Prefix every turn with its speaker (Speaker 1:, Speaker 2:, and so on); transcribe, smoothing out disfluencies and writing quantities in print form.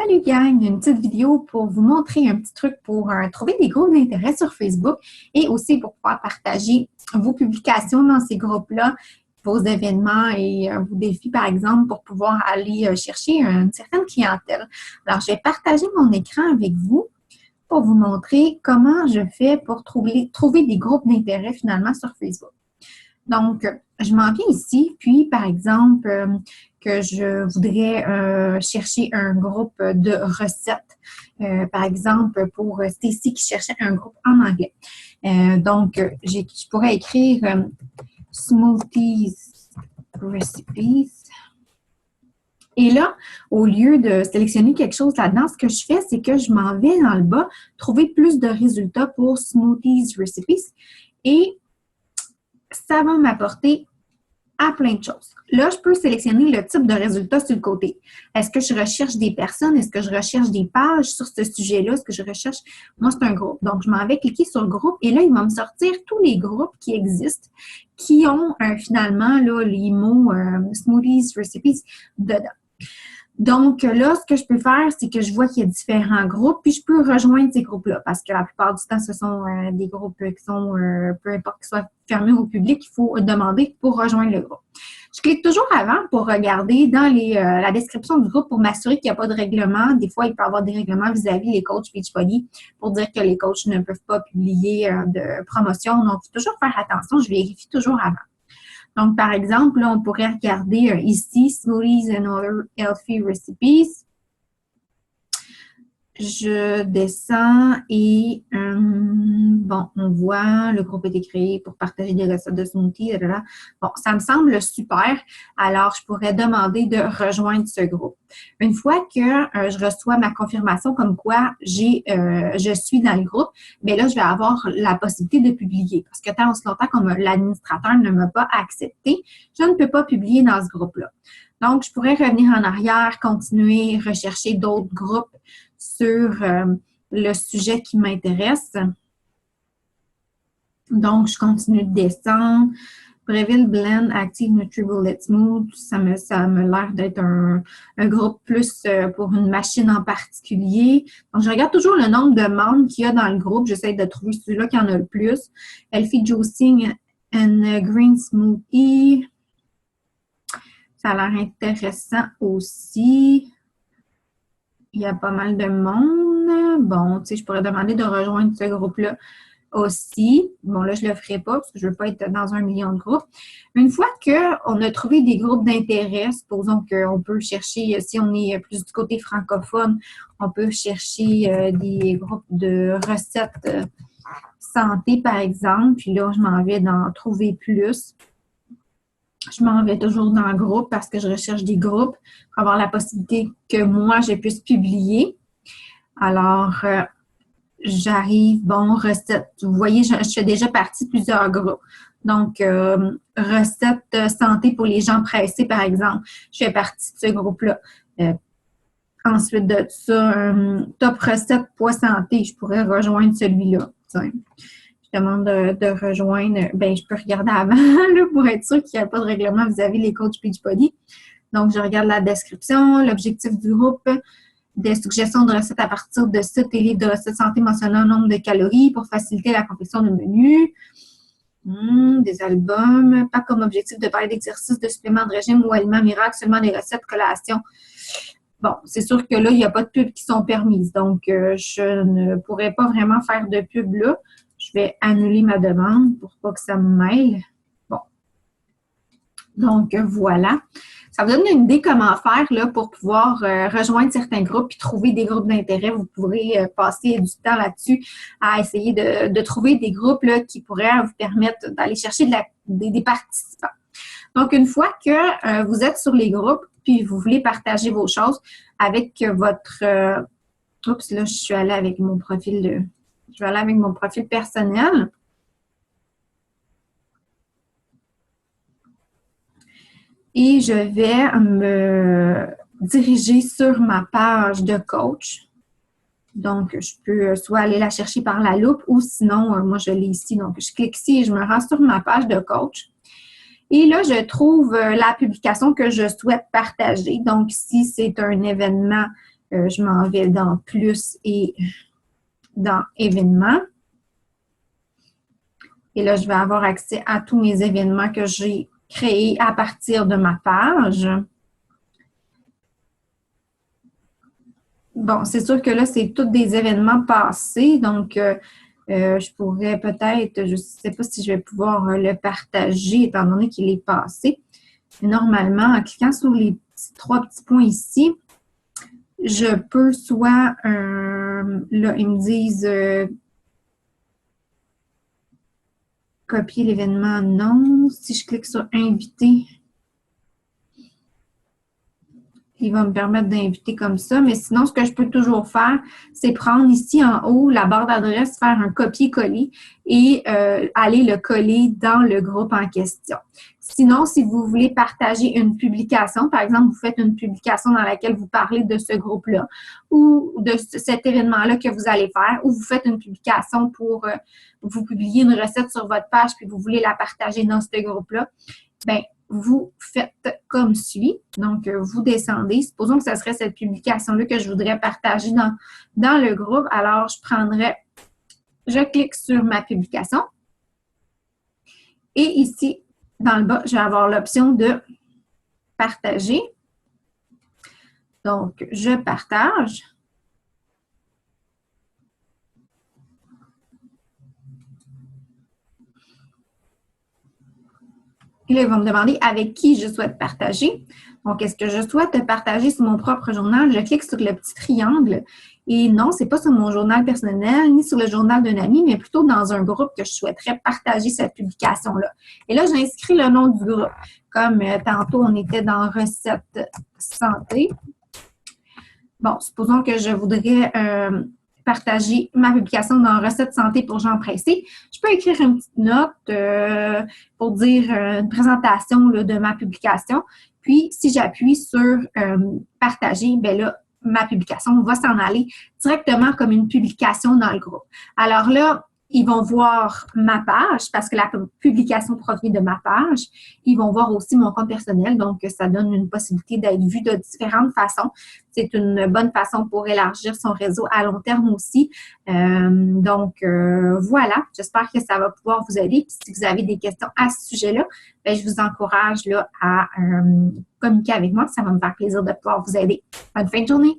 Speaker 1: Salut gang, une petite vidéo pour vous montrer un petit truc pour trouver des groupes d'intérêt sur Facebook et aussi pour pouvoir partager vos publications dans ces groupes-là, vos événements et vos défis par exemple pour pouvoir aller chercher une certaine clientèle. Alors, je vais partager mon écran avec vous pour vous montrer comment je fais pour trouver des groupes d'intérêt finalement sur Facebook. Donc, je m'en viens ici, puis par exemple, que je voudrais chercher un groupe de recettes. Par exemple, pour Stacy qui cherchait un groupe en anglais. Donc, je pourrais écrire Smoothies Recipes. Et là, au lieu de sélectionner quelque chose là-dedans, ce que je fais, c'est que je m'en vais dans le bas, trouver plus de résultats pour Smoothies Recipes. Et ça va m'apporter à plein de choses. Là, je peux sélectionner le type de résultat sur le côté. Est-ce que je recherche des personnes? Est-ce que je recherche des pages sur ce sujet-là? Est-ce que je recherche... Moi, c'est un groupe. Donc, je m'en vais cliquer sur le groupe et là, il va me sortir tous les groupes qui existent, qui ont finalement là, les mots Smoothies Recipes dedans. Donc là, ce que je peux faire, c'est que je vois qu'il y a différents groupes, puis je peux rejoindre ces groupes-là, parce que la plupart du temps, ce sont des groupes qui sont, peu importe qu'ils soient fermés au public, il faut demander pour rejoindre le groupe. Je clique toujours avant pour regarder dans la description du groupe pour m'assurer qu'il n'y a pas de règlement. Des fois, il peut y avoir des règlements vis-à-vis les coachs Beachbody pour dire que les coachs ne peuvent pas publier de promotion. Donc, il faut toujours faire attention. Je vérifie toujours avant. Donc, par exemple, là, on pourrait regarder ici, Smoothies and Other Healthy Recipes. Je descends et, bon, on voit, le groupe a été créé pour partager des recettes de smoothies. Bon, ça me semble super. Alors, je pourrais demander de rejoindre ce groupe. Une fois que je reçois ma confirmation comme quoi je suis dans le groupe, bien là, je vais avoir la possibilité de publier. Parce que tant aussi longtemps comme l'administrateur ne m'a pas accepté, je ne peux pas publier dans ce groupe-là. Donc, je pourrais revenir en arrière, continuer, rechercher d'autres groupes sur le sujet qui m'intéresse. Donc, je continue de descendre. Breville Blend Active NutriBullet Smooth, ça me l'air d'être un groupe plus pour une machine en particulier. Donc, je regarde toujours le nombre de membres qu'il y a dans le groupe. J'essaie de trouver celui-là qui en a le plus. Healthy Juicing and Green Smoothie. Ça a l'air intéressant aussi. Il y a pas mal de monde. Bon, tu sais, je pourrais demander de rejoindre ce groupe-là aussi. Bon, là, je ne le ferai pas parce que je ne veux pas être dans 1 million de groupes. Une fois qu'on a trouvé des groupes d'intérêt, supposons qu'on peut chercher, si on est plus du côté francophone, on peut chercher des groupes de recettes santé, par exemple. Puis là, je m'en vais d'en trouver plus. Je m'en vais toujours dans le groupe parce que je recherche des groupes pour avoir la possibilité que moi, je puisse publier. Alors, j'arrive, bon, recettes. Vous voyez, je fais déjà partie de plusieurs groupes. Donc, recettes santé pour les gens pressés, par exemple. Je fais partie de ce groupe-là. Ensuite de ça, top recettes poids santé. Je pourrais rejoindre celui-là. Je demande de rejoindre, bien, je peux regarder avant là, pour être sûr qu'il n'y a pas de règlement vis-à-vis les coachs Beachbody. Donc, je regarde la description, l'objectif du groupe, des suggestions de recettes à partir de sites et livres de recettes santé mentionnant le nombre de calories pour faciliter la confection de menus. Des albums, pas comme objectif de parler d'exercice, de suppléments de régime ou aliments miracles, seulement des recettes, collations. Bon, c'est sûr que là, il n'y a pas de pubs qui sont permises. Donc, je ne pourrais pas vraiment faire de pub là. Je vais annuler ma demande pour pas que ça me mêle. Bon. Donc, voilà. Ça vous donne une idée comment faire là, pour pouvoir rejoindre certains groupes et trouver des groupes d'intérêt. Vous pourrez passer du temps là-dessus à essayer de trouver des groupes là, qui pourraient vous permettre d'aller chercher des participants. Donc, une fois que vous êtes sur les groupes puis vous voulez partager vos choses avec votre... oups, là, je suis allée avec mon profil Je vais aller avec mon profil personnel. Et je vais me diriger sur ma page de coach. Donc, je peux soit aller la chercher par la loupe ou sinon, moi, je l'ai ici. Donc, je clique ici et je me rends sur ma page de coach. Et là, je trouve la publication que je souhaite partager. Donc, si c'est un événement Je m'en vais dans plus et dans événements. Et là, je vais avoir accès à tous mes événements que j'ai créés à partir de ma page. Bon, c'est sûr que là, c'est tous des événements passés, donc je pourrais peut-être, je ne sais pas si je vais pouvoir le partager étant donné qu'il est passé. Mais normalement, en cliquant sur les trois petits points ici, je peux soit, là, ils me disent copier l'événement, non. Si je clique sur inviter, il va me permettre d'inviter comme ça. Mais sinon, ce que je peux toujours faire, c'est prendre ici en haut la barre d'adresse, faire un copier-coller et aller le coller dans le groupe en question. Sinon, si vous voulez partager une publication, par exemple, vous faites une publication dans laquelle vous parlez de ce groupe-là ou de cet événement-là que vous allez faire, ou vous faites une publication pour vous publier une recette sur votre page puis vous voulez la partager dans ce groupe-là, bien, vous faites comme suit. Donc, vous descendez. Supposons que ce serait cette publication-là que je voudrais partager dans le groupe. Alors, je clique sur ma publication. Et ici, dans le bas, je vais avoir l'option de partager. Donc, je partage. Et là, il va me demander avec qui je souhaite partager. Donc, est-ce que je souhaite partager sur mon propre journal? Je clique sur le petit triangle. Et non, ce n'est pas sur mon journal personnel, ni sur le journal d'un ami, mais plutôt dans un groupe que je souhaiterais partager cette publication-là. Et là, j'inscris le nom du groupe. Comme tantôt, on était dans Recettes santé. Bon, supposons que je voudrais partager ma publication dans Recettes santé pour gens pressés. Je peux écrire une petite note pour dire une présentation là, de ma publication. Puis, si j'appuie sur partager, bien là, ma publication va s'en aller directement comme une publication dans le groupe. Alors là, ils vont voir ma page parce que la publication provient de ma page. Ils vont voir aussi mon compte personnel, donc ça donne une possibilité d'être vu de différentes façons. C'est une bonne façon pour élargir son réseau à long terme aussi. Voilà, j'espère que ça va pouvoir vous aider. Puis si vous avez des questions à ce sujet-là, bien, je vous encourage là, à communiquer avec moi. Ça va me faire plaisir de pouvoir vous aider. Bonne fin de journée!